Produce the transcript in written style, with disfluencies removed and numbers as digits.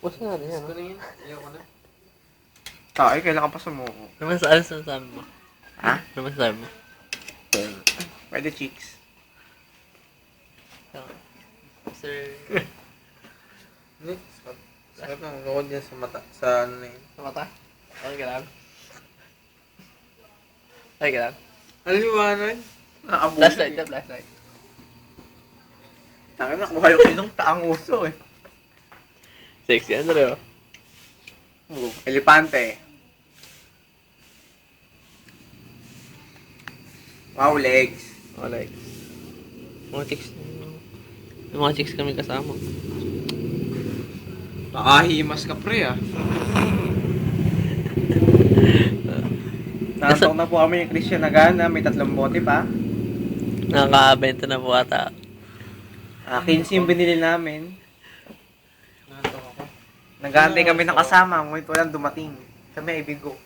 Puso na rin yan. Gusto na yun. Ayoko na. Ay, kailangan pa sumuko. Naman sa ano sabi mo? Ha? Naman sabi mo? Pwede chicks. Sir... Hindi. Sakit na. Lukod yan sa mata. Sa ano na yun. Sa mata? Okay ka lang? Okay ka lang? Ang liwanag. Nakabulo. Flashlight na, flashlight. Tangin na, kuha yung ilong taang uso eh. Sexy, ano rin oh? Elepante. Wow, legs. Oh, like... Mga chicks... May mga chicks kami kasama. Nakahimas ka pre ah. Nakatawag na po kami ni Christian Nagana. May 3 bote pa. Nakaka-benta na po ata. 15 yung binili namin. Nantok ako. Nag-aantay kami ng kasama. Ngunit walang dumating. Kami ay bigo.